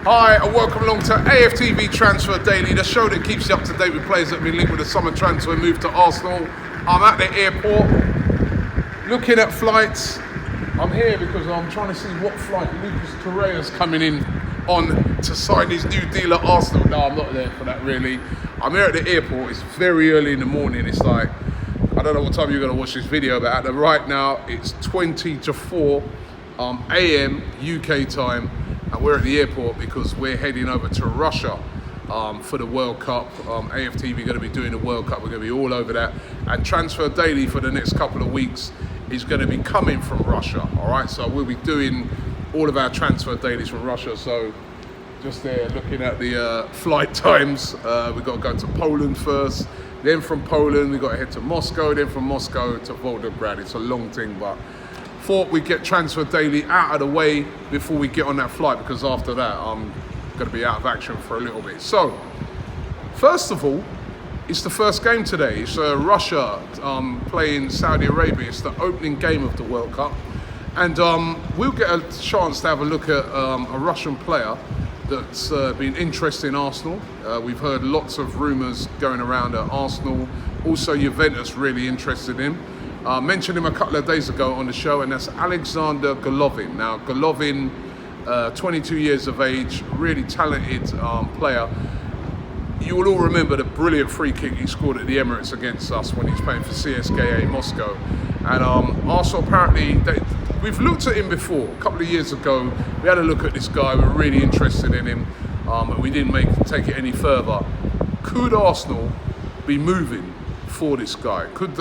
Hi, and welcome along to AFTV Transfer Daily, the show that keeps you up to date with players that have been linked with a summer transfer and moved to Arsenal. I'm at the airport, looking at flights. I'm here because I'm trying to see what flight Lucas Torreira's coming in on to sign his new deal at Arsenal. No, I'm not there for that really. I'm here at the airport. It's very early in the morning. It's like, I don't know what time you're going to watch this video, but right now it's 20 to 4 a.m. UK time. And we're at the airport because we're heading over to Russia for the World Cup. AFTV going to be doing the World Cup. We're going to be all over that. And Transfer Daily for the next couple of weeks is going to be coming from Russia. All right, so we'll be doing all of our transfer dailies from Russia. So just there looking at the flight times. We've got to go to Poland first. Then from Poland, we've got to head to Moscow. Then from Moscow to Volgograd. It's a long thing, but thought we'd get Transfer Daily out of the way before we get on that flight, because after that I'm going to be out of action for a little bit. So first of all, it's the first game today. It's Russia playing Saudi Arabia. It's the opening game of the World Cup, and we'll get a chance to have a look at a Russian player that's been interested in Arsenal. We've heard lots of rumours going around at Arsenal, also Juventus really interested in. Mentioned him a couple of days ago on the show, and that's Alexander Golovin. Now, Golovin, 22 years of age, really talented player. You will all remember the brilliant free kick he scored at the Emirates against us when he was playing for CSKA Moscow. And Arsenal apparently, we've looked at him before. A couple of years ago, we had a look at this guy. We were really interested in him, and we didn't take it any further. Could Arsenal be moving for this guy? Could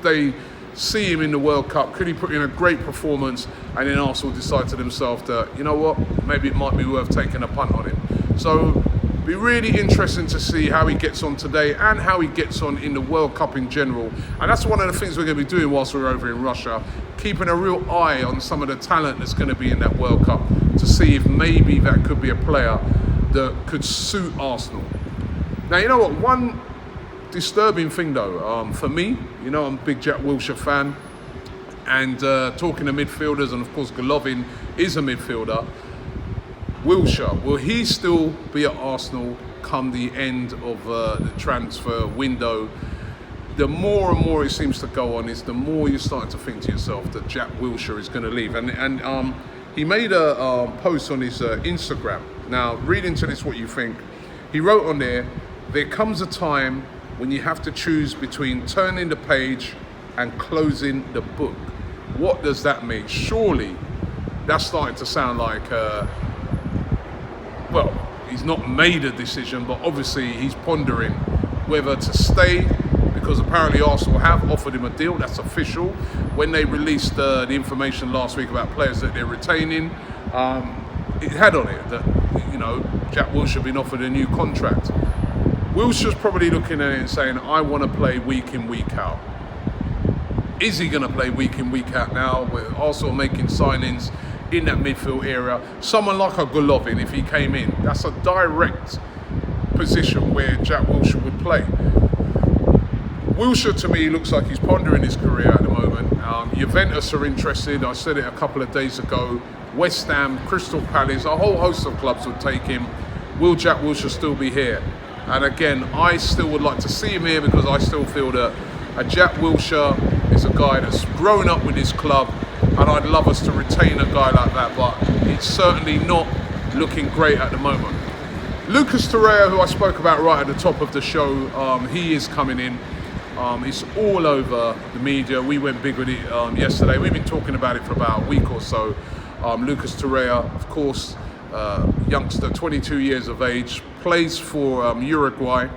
they see him in the World Cup? Could he put in a great performance and then Arsenal decide to themselves that, you know what, maybe it might be worth taking a punt on him? So be really interesting to see how he gets on today and how he gets on in the World Cup in general. And that's one of the things we're going to be doing whilst we're over in Russia, keeping a real eye on some of the talent that's going to be in that World Cup to see if maybe that could be a player that could suit Arsenal. Now, you know what, one disturbing thing though, for me, you know, I'm a big Jack Wilshere fan, and talking to midfielders, and of course Golovin is a midfielder. Wilshere, will he still be at Arsenal come the end of the transfer window? The more and more it seems to go on, is the more you're starting to think to yourself that Jack Wilshere is going to leave. And he made a post on his Instagram. Now, read into this what you think. He wrote on there comes a time when you have to choose between turning the page and closing the book. What does that mean? Surely that's starting to sound like, well, he's not made a decision, but obviously he's pondering whether to stay, because apparently Arsenal have offered him a deal, that's official. When they released the information last week about players that they're retaining, it had on it that, you know, Jack Wilshere been offered a new contract. Wilshere's probably looking at it and saying, I want to play week in, week out. Is he going to play week in, week out now, with Arsenal making signings in that midfield area? Someone like a Golovin, if he came in, that's a direct position where Jack Wilshere would play. Wilshere, to me, looks like he's pondering his career at the moment. Juventus are interested. I said it a couple of days ago. West Ham, Crystal Palace, a whole host of clubs would take him. Will Jack Wilshere still be here? And again, I still would like to see him here, because I still feel that a Jack Wilshere is a guy that's grown up with his club, and I'd love us to retain a guy like that, but it's certainly not looking great at the moment. Lucas Torreira, who I spoke about right at the top of the show, he is coming in. It's all over the media. We went big with it yesterday. We've been talking about it for about a week or so. Lucas Torreira, of course, youngster, 22 years of age, plays for Uruguay,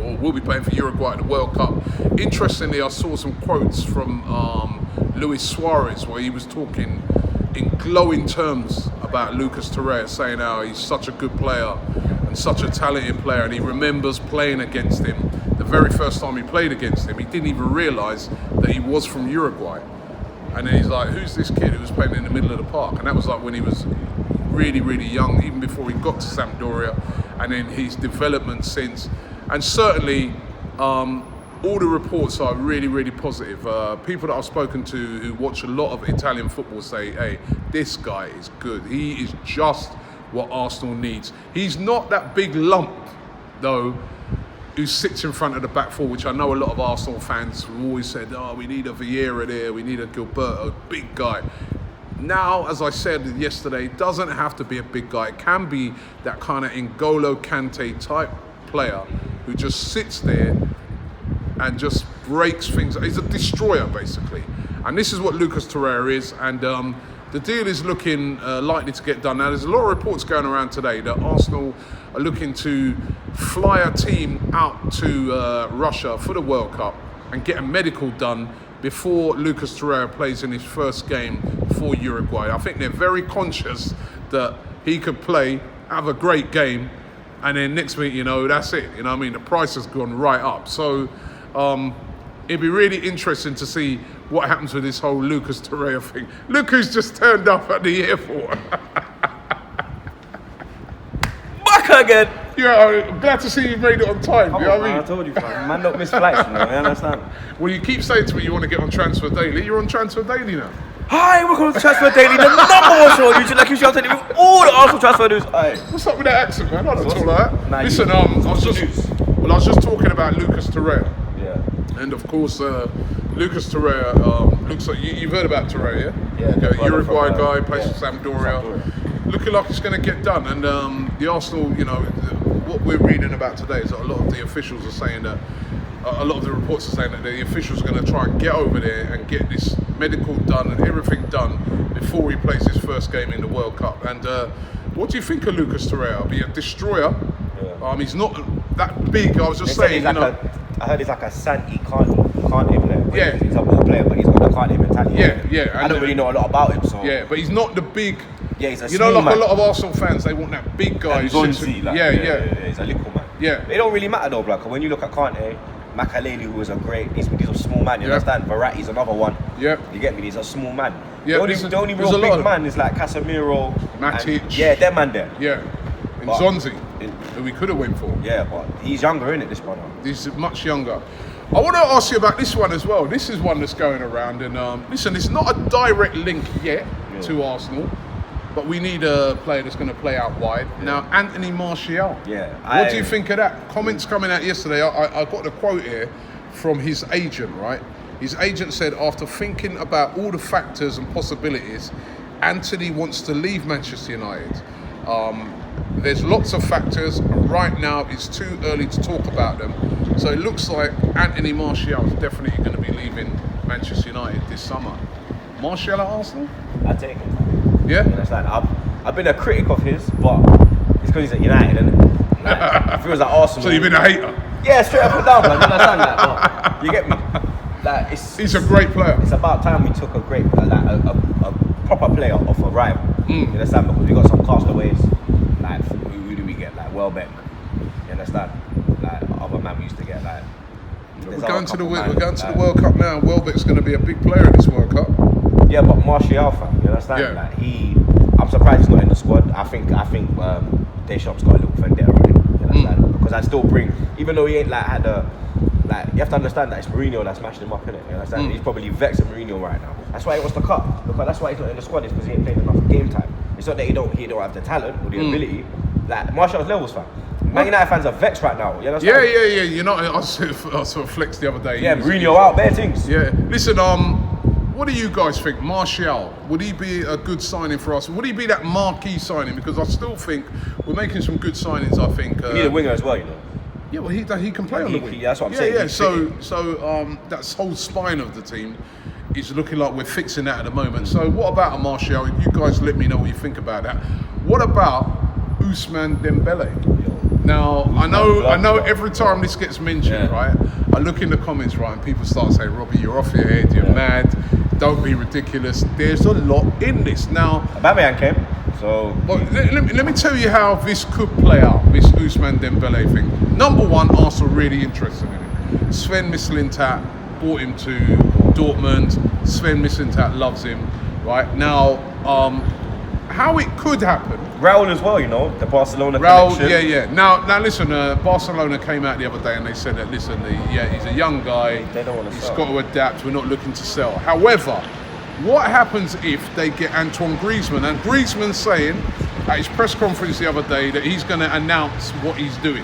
or will be playing for Uruguay at the World Cup. Interestingly, I saw some quotes from Luis Suarez where he was talking in glowing terms about Lucas Torreira, saying how he's such a good player and such a talented player, and he remembers playing against him. The very first time he played against him, he didn't even realise that he was from Uruguay. And then he's like, who's this kid who was playing in the middle of the park? And that was like when he was really, really young, even before he got to Sampdoria, and then his development since. And certainly, all the reports are really, really positive. People that I've spoken to who watch a lot of Italian football say, hey, this guy is good. He is just what Arsenal needs. He's not that big lump, though, who sits in front of the back four, which I know a lot of Arsenal fans have always said, oh, we need a Vieira there, we need a Gilberto, big guy. Now, as I said yesterday, it doesn't have to be a big guy. It can be that kind of N'Golo Kante type player who just sits there and just breaks things. He's a destroyer, basically. And this is what Lucas Torreira is. And the deal is looking likely to get done. Now, there's a lot of reports going around today that Arsenal are looking to fly a team out to Russia for the World Cup and get a medical done before Lucas Torreira plays in his first game for Uruguay. I think they're very conscious that he could play, have a great game, and then next week, that's it. You know what I mean? The price has gone right up. So it'd be really interesting to see what happens with this whole Lucas Torreira thing. Look who's just turned up at the airport. Back again. Yeah, I'm glad to see you made it on time. You know what I mean? I told you, fam. Man, don't miss flights, man. I understand. Well, you keep saying to me you want to get on Transfer Daily. You're on Transfer Daily now. Hi, welcome to Transfer Daily, the number one show on YouTube. Like you should tell you all the Arsenal transfer news. Aye. What's up with that accent, man? I don't talk like that. Nah, listen, I was just talking about Lucas Torreira. Yeah. And of course, Lucas Torreira looks like you've heard about Torreira, yeah? Yeah. Okay, Uruguay guy, plays for Sampdoria. Looking like it's going to get done. And the Arsenal, what we're reading about today is that a lot of the officials are saying that, a lot of the reports are saying that the officials are going to try and get over there and get this medical done and everything done before he plays his first game in the World Cup. And what do you think of Lucas Torreira? Be a destroyer. Yeah. He's not that big. I was just saying, I heard he's like a Santi Kante player. Yeah. He's a ball player, but he's got the Kante mentality. Yeah. I don't really know a lot about him, so. Yeah, but he's not the big. Yeah, he's a small man. man. A lot of Arsenal fans, they want that big guy. He's he's a little man. Yeah. It don't really matter though, like when you look at Kante, Makaleli, who was he's a small man, you understand? Verratti's another one. Yeah. You get me? He's a small man. Yeah, the only real big man is like Casemiro. Matic. Yeah, that man there. Yeah. And Zonzi, who we could have went for. Yeah, but he's younger, isn't it, this brother? He's much younger. I want to ask you about this one as well. This is one that's going around, and listen, it's not a direct link yet to Arsenal, but we need a player that's going to play out wide. Yeah. Now, Anthony Martial. Yeah. What do you think of that? Comments coming out yesterday. I got the quote here from his agent, right? His agent said, after thinking about all the factors and possibilities, Anthony wants to leave Manchester United. There's lots of factors. Right now, it's too early to talk about them. So it looks like Anthony Martial is definitely going to be leaving Manchester United this summer. Martial at Arsenal? I take it. Yeah? You understand? I've been a critic of his, but it's because he's at United, isn't it? Like, if he was at Arsenal. So you've been a hater? Yeah, straight up and down, man. You understand that? But you get me? Like, he's a great player. It's about time we took a proper player off a rival. You understand? Because we got some castaways. Like, who do we get? Like, Welbeck. You understand? Like, other man we used to get, like. We're going to the World Cup now. Welbeck's going to be a big player in this World Cup. Yeah, but Martial, fam, you understand? Yeah. Like, I'm surprised he's not in the squad. I think Deschamps got a little vendetta on him. You understand? Because I still bring, even though he ain't like had a, like, you have to understand that it's Mourinho that smashed him up, innit? You understand? He's probably vexed at Mourinho right now. That's why he wants to cut. Because that's why he's not in the squad. Is because he ain't played enough game time. It's not that he don't have the talent or the ability. Like, Martial's levels, fam. Man United fans are vexed right now. You understand? Yeah. You know, I sort of flexed the other day. Yeah, Mourinho out, bare things. Yeah. Listen, what do you guys think? Martial, would he be a good signing for us? Would he be that marquee signing? Because I still think we're making some good signings, I think. We need a winger as well, you know. Yeah, well, he can play on the wing. Yeah, that's what I'm saying. Yeah, so that whole spine of the team is looking like we're fixing that at the moment. So what about a Martial? You guys let me know what you think about that. What about Ousmane Dembele? Now, I know every time this gets mentioned, right, I look in the comments, right, and people start saying, Robbie, you're off your head, you're mad, don't be ridiculous. There's a lot in this. Now, Aubameyang came, so... Well, let me tell you how this could play out, this Ousmane Dembele thing. Number one, Arsenal really interested in it. Sven Mislintat brought him to Dortmund. Sven Mislintat loves him, right? Now, how it could happen... Raul as well, you know, the Barcelona connection. Yeah. Now listen, Barcelona came out the other day and they said that, listen, he's a young guy. They don't want to sell. He's got to adapt. We're not looking to sell. However, what happens if they get Antoine Griezmann? And Griezmann's saying at his press conference the other day that he's going to announce what he's doing,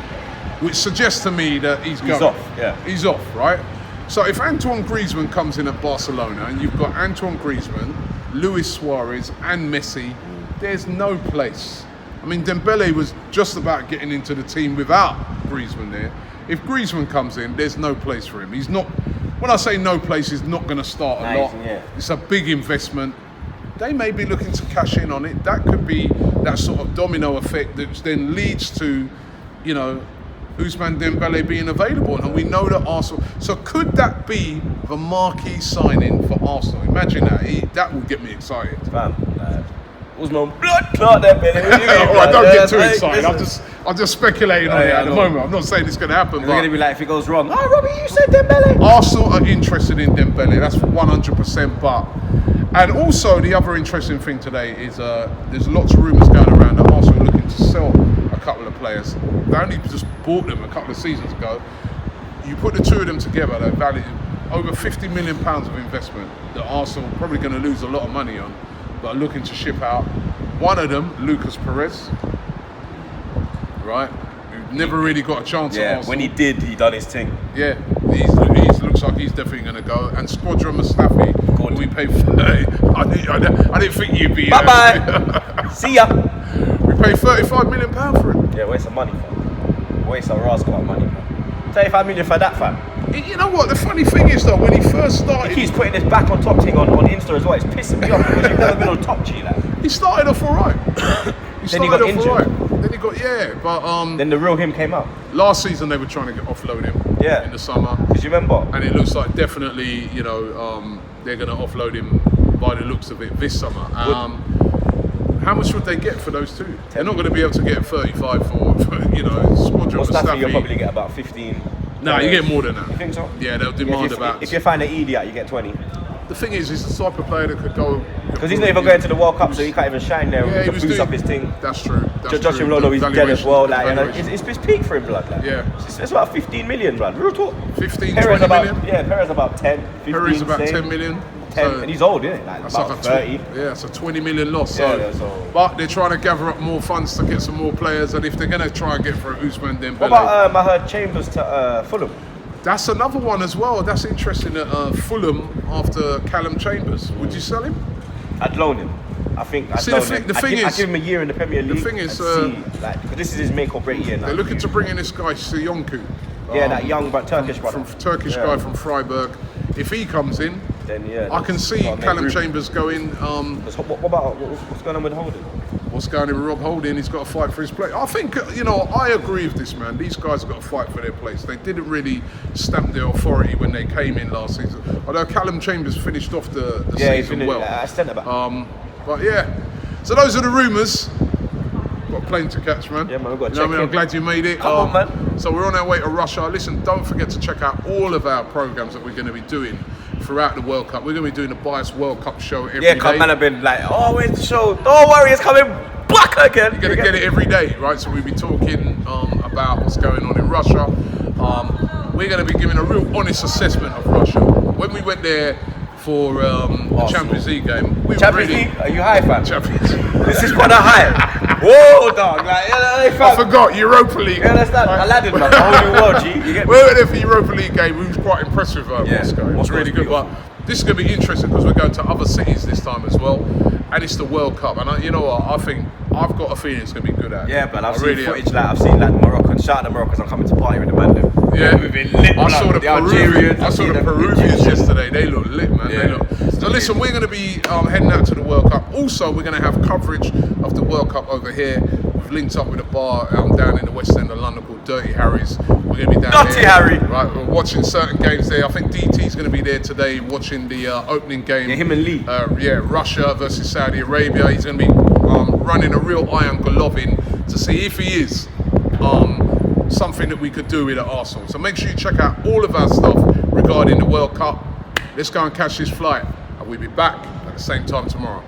which suggests to me that he's going. off, yeah. He's off, right? So if Antoine Griezmann comes in at Barcelona and you've got Antoine Griezmann, Luis Suarez and Messi, there's no place. I mean, Dembele was just about getting into the team without Griezmann there. If Griezmann comes in, there's no place for him. He's not, when I say no place, he's not going to start a lot. Yeah. It's a big investment. They may be looking to cash in on it. That could be that sort of domino effect that then leads to, you know, Ousmane Dembele being available. And we know that Arsenal... So could that be the marquee signing for Arsenal? Imagine that. That would get me excited. Fam, Ousmane blood clot Dembele. All right, don't get too excited. I'm just speculating on it at the moment. I'm not saying it's going to happen. They're going to be like, if it goes wrong, oh, Robbie, you said Dembele. Arsenal are interested in Dembele. That's 100%. But... And also, the other interesting thing today is there's lots of rumours going around that Arsenal are looking to sell a couple of players. They only just bought them a couple of seasons ago. You put the two of them together, they're valued over £50 million of investment that Arsenal are probably going to lose a lot of money on, but are looking to ship out. One of them, Lucas Perez, right? Who never really got a chance at Arsenal. When he did, he done his thing. Yeah, he looks like he's definitely going to go. And Squadron Mustafi, we pay for. I didn't think you'd be. Bye bye. See ya. We paid £35 million for him. Yeah, waste of money, fam. Waste of rascal of money, man. 35 million for that, fam. You know what? The funny thing is, though, when he first started, he keeps putting his back on top thing on Insta as well. It's pissing me off because you've never been on top G, like. He started off alright. Then he got injured. Then he got but then the real him came out. Last season they were trying to offload him. Yeah. In the summer. Because you remember. And it looks like definitely, you know, they're going to offload him by the looks of it this summer. How much would they get for those two? They're not going to be able to get 35 for you know, Squadron Mustafi. You'll probably get about 15. No, you get more than that. You think so? Yeah, they'll demand about. If you find an idiot, you get 20. The thing is, he's the type of player that could go. Because he's not even going to the World Cup, so he can't even shine there. Yeah, he boost up his thing. That's true. Joshua Lolo is dead as well. Like, you know, it's peak for him, blood. Like. Yeah. It's about 15 million, blood. Real talk. 15, Perez 20 million? Yeah, Perez about 10, 15. Perez about 10 million. 10, so, and he's old, isn't it? Like, that's about like 30. Yeah, it's a 20 million loss. Yeah, so. But they're trying to gather up more funds to get some more players, and if they're going to try and get for Ousmane Dembele. What about I heard Chambers to Fulham? That's another one as well. That's interesting that Fulham after Callum Chambers. Would you sell him? I'd loan him. I think I'd loan him. I'd give him a year in the Premier League. The thing is, because this is his make or break year now. They're looking to bring in this guy Siyonku. Yeah, that young but Turkish brother. Turkish guy from Freiburg. If he comes in, then yeah, I can see Callum Chambers going. What about what's going on with Holding? What's going on with Rob Holding? He's got to fight for his place. I think, you know, I agree with this, man. These guys have got to fight for their place. They didn't really stamp their authority when they came in last season. Although Callum Chambers finished off the season well. But yeah, so those are the rumours. Got a plane to catch, man. Yeah, man, we've got to check in. I'm glad you made it. Come on, man. So we're on our way to Russia. Listen, don't forget to check out all of our programmes that we're going to be doing throughout the World Cup. We're going to be doing the Bias World Cup show every day. Yeah, man, I've been like, oh, where's the show? Don't worry, it's coming back again. You're going to get it every day, right? So we'll be talking about what's going on in Russia. We're going to be giving a real honest assessment of Russia. When we went there for the Champions League game, we Champions League? Are you high, fam? Champions League. This is quite a high. Whoa, dog. Like, I forgot, Europa League. You understand? Right. Aladdin, man. The whole new world, G. You get me? We were there for the Europa League game. We was quite impressed with Moscow. It was really good. But this is going to be interesting because we're going to other cities this time as well. And it's the World Cup. And you know what? I think I've got a feeling it's going to be good at it. Yeah, but I've seen footage like I've seen like Moroccan. Shout out to Moroccans. I'm coming to party with the man. Yeah, we've been lit. I saw the Algerians. I saw the Peruvians yesterday. They look lit, man. Yeah. They look. So listen, we're going to be heading out to the World Cup. Also, we're going to have coverage of the World Cup over here. We've linked up with a bar down in the West End of London called Dirty Harry's. We're going to be down Dirty there. Harry. Right, we're watching certain games there. I think DT's going to be there today watching the opening game. Yeah, him and Lee. Russia versus Saudi Arabia. He's going to be running a real eye on Golovin to see if he is something that we could do with at Arsenal. So make sure you check out all of our stuff regarding the World Cup. Let's go and catch this flight, and we'll be back at the same time tomorrow.